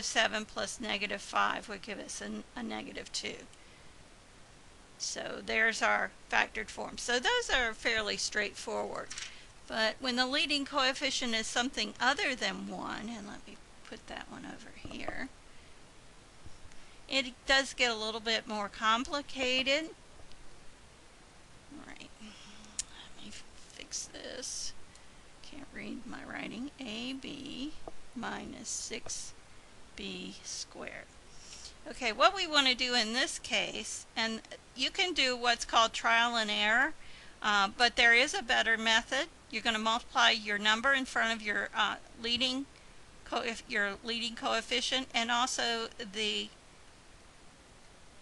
7 plus negative 5 would give us a negative 2. So there's our factored form. So those are fairly straightforward. But when the leading coefficient is something other than 1, and let me put that one over here, it does get a little bit more complicated. All right, let me fix this. Can't read my writing. AB minus 6b squared. Okay, what we want to do in this case, and you can do what's called trial and error, but there is a better method. You're going to multiply your number in front of your leading coefficient and also the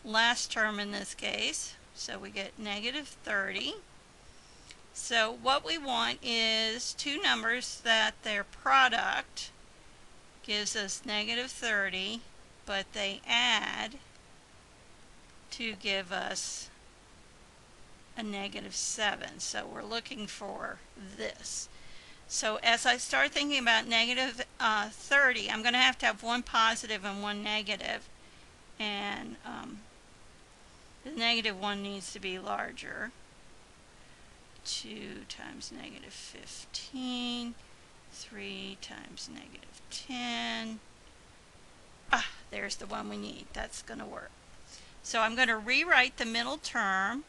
last term in this case. So we get negative 30. So what we want is two numbers that their product gives us negative 30, but they add to give us a negative 7. So we're looking for this. So as I start thinking about negative 30, I'm going to have one positive and one negative. And the negative one needs to be larger. 2 times negative 15, 3 times negative 10. There's the one we need. That's going to work. So I'm going to rewrite the middle term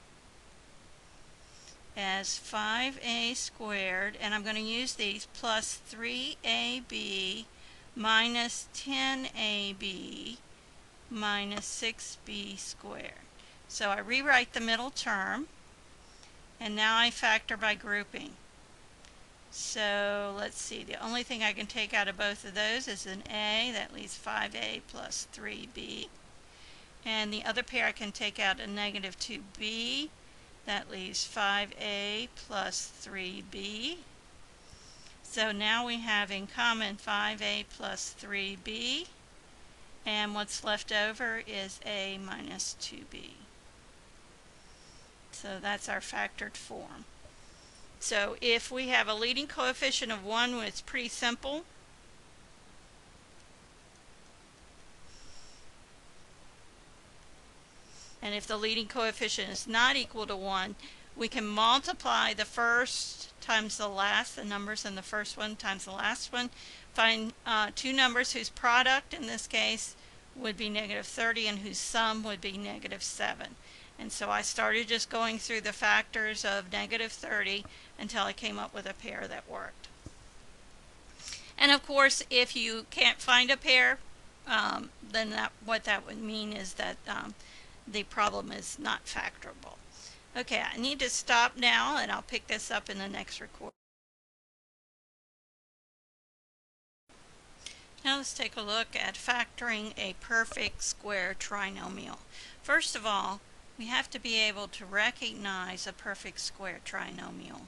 as 5a squared, and I'm going to use these plus 3ab minus 10ab minus 6b squared. So I rewrite the middle term, and now I factor by grouping. So let's see, the only thing I can take out of both of those is an a. That leaves 5a plus 3b. And the other pair I can take out a negative 2b. That leaves 5a plus 3b. So now we have in common 5a plus 3b. And what's left over is a minus 2b. So that's our factored form. So if we have a leading coefficient of 1, it's pretty simple. And if the leading coefficient is not equal to 1, we can multiply the first times the last, the numbers in the first one times the last one. Find two numbers whose product in this case would be negative 30 and whose sum would be negative 7. And so I started just going through the factors of negative 30 until I came up with a pair that worked. And of course, if you can't find a pair, then what that would mean is that the problem is not factorable. Okay, I need to stop now, and I'll pick this up in the next recording. Now let's take a look at factoring a perfect square trinomial. First of all, we have to be able to recognize a perfect square trinomial.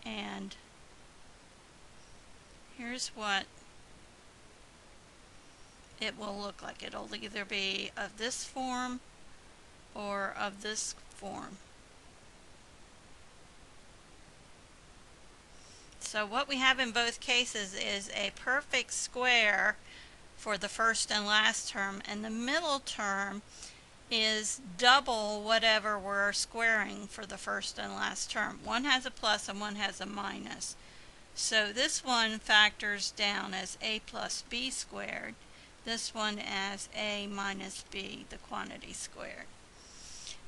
And here's what it will look like. It'll either be of this form or of this form. So what we have in both cases is a perfect square for the first and last term, and the middle term is double whatever we're squaring for the first and last term. One has a plus and one has a minus. So this one factors down as a plus b squared. This one as a minus b, the quantity squared.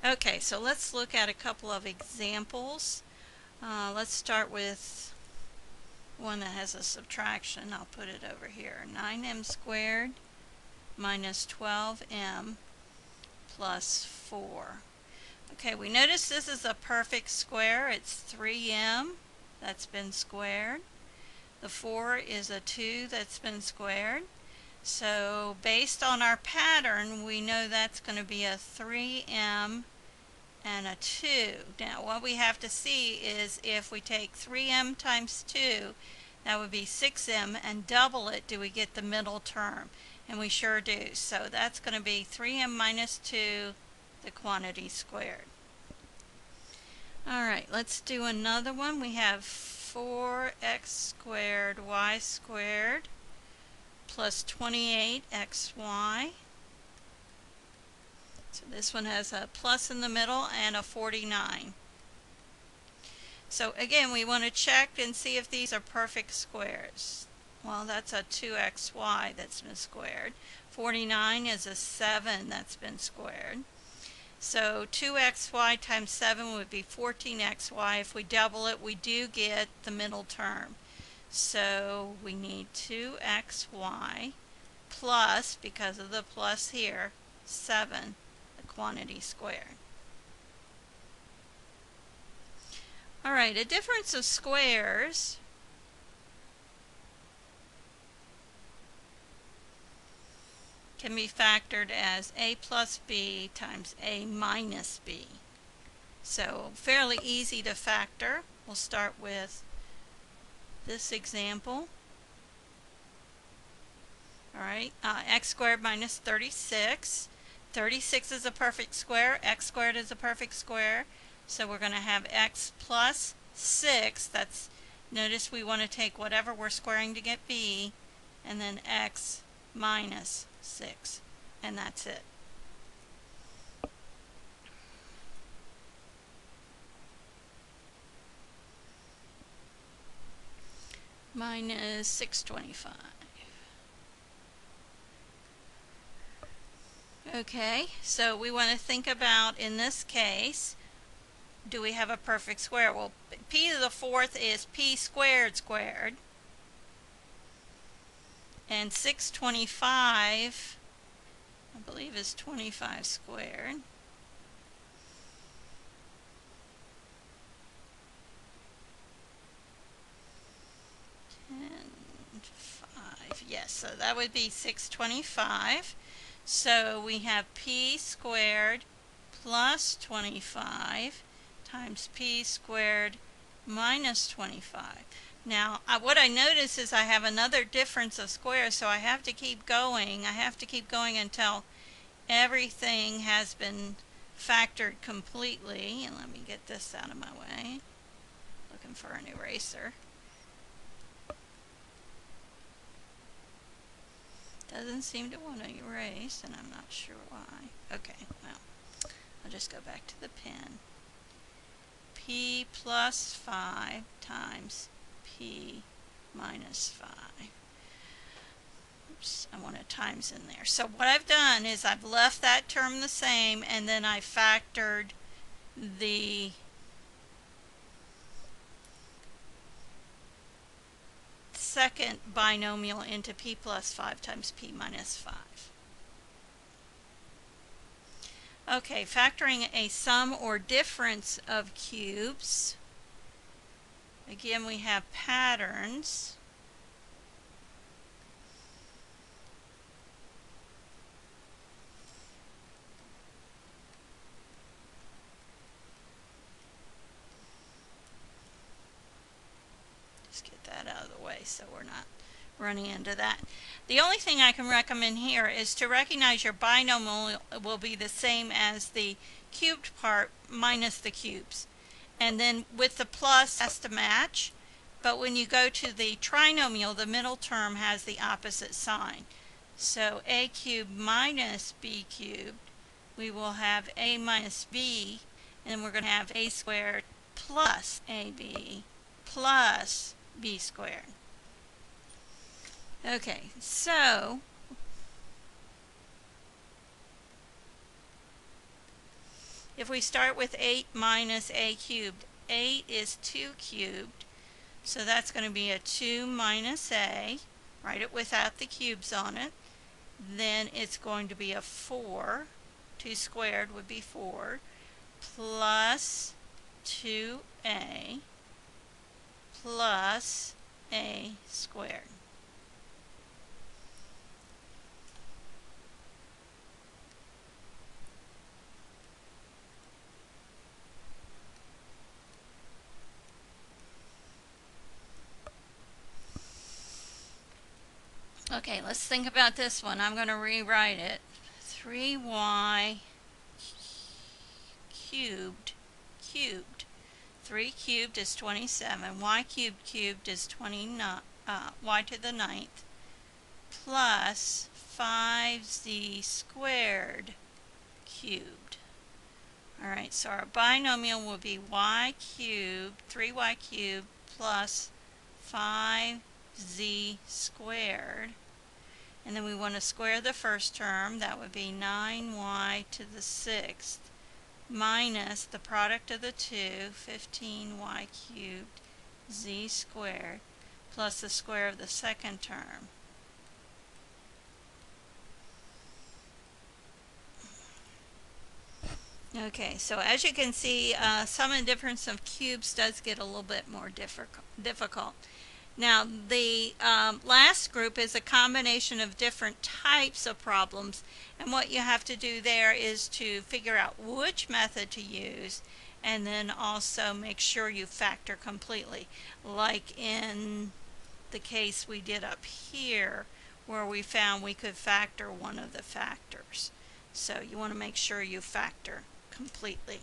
Okay, so let's look at a couple of examples. Let's start with one that has a subtraction. I'll put it over here. 9m squared minus 12m plus 4. Okay, we notice this is a perfect square. It's 3m that's been squared. The 4 is a 2 that's been squared. So based on our pattern, we know that's going to be a 3m and a 2. Now what we have to see is if we take 3m times 2, that would be 6m, and double it, do we get the middle term? And we sure do. So that's going to be 3m minus 2, the quantity squared. Alright, let's do another one. We have 4x squared y squared plus 28xy. So this one has a plus in the middle and a 49. So again, we want to check and see if these are perfect squares. Well, that's a 2xy that's been squared. 49 is a 7 that's been squared. So 2xy times 7 would be 14xy. If we double it, we do get the middle term. So we need 2xy plus, because of the plus here, 7, the quantity squared. All right, a difference of squares can be factored as a plus b times a minus b. So fairly easy to factor. We'll start with this example. All right, x squared minus 36. 36 is a perfect square. X squared is a perfect square. So we're going to have x plus 6. That's, notice we want to take whatever we're squaring to get b, and then x minus 6. And that's it. Minus 625. Okay, so we want to think about, in this case, do we have a perfect square? Well, p to the 4th is p squared squared. And 625, I believe, is 25 squared. And 5, yes, so that would be 625. So we have p squared plus 25 times p squared minus 25. Now, what I notice is I have another difference of squares, so I have to keep going. I have to keep going until everything has been factored completely. And let me get this out of my way. Looking for an eraser. Doesn't seem to want to erase, and I'm not sure why. Okay, well, I'll just go back to the pen. P plus 5 times p minus 5. Oops, I want a times in there. So what I've done is I've left that term the same, and then I factored the second binomial into p plus 5 times p minus 5. Okay, factoring a sum or difference of cubes. Again, we have patterns. Just get that out of the way so we're not running into that. The only thing I can recommend here is to recognize your binomial will be the same as the cubed part minus the cubes. And then with the plus, it has to match. But when you go to the trinomial, the middle term has the opposite sign. So a cubed minus b cubed, we will have a minus b, and we're going to have a squared plus ab plus b squared. Okay, so if we start with 8 minus a cubed, 8 is 2 cubed, so that's going to be a 2 minus a, write it without the cubes on it, then it's going to be a 4, 2 squared would be 4, plus 2a plus a squared. Okay, let's think about this one. I'm going to rewrite it. 3y cubed cubed. 3 cubed is 27. Y cubed cubed is 29. Y to the 9th plus 5z squared cubed. Alright, so our binomial will be y cubed, 3y cubed plus 5z squared. And then we want to square the first term. That would be 9y to the 6th minus the product of the two, 15y cubed z squared, plus the square of the second term. Okay, so as you can see, sum and difference of cubes does get a little bit more difficult. Now, the last group is a combination of different types of problems, and what you have to do there is to figure out which method to use, and then also make sure you factor completely, like in the case we did up here, where we found we could factor one of the factors. So you want to make sure you factor completely.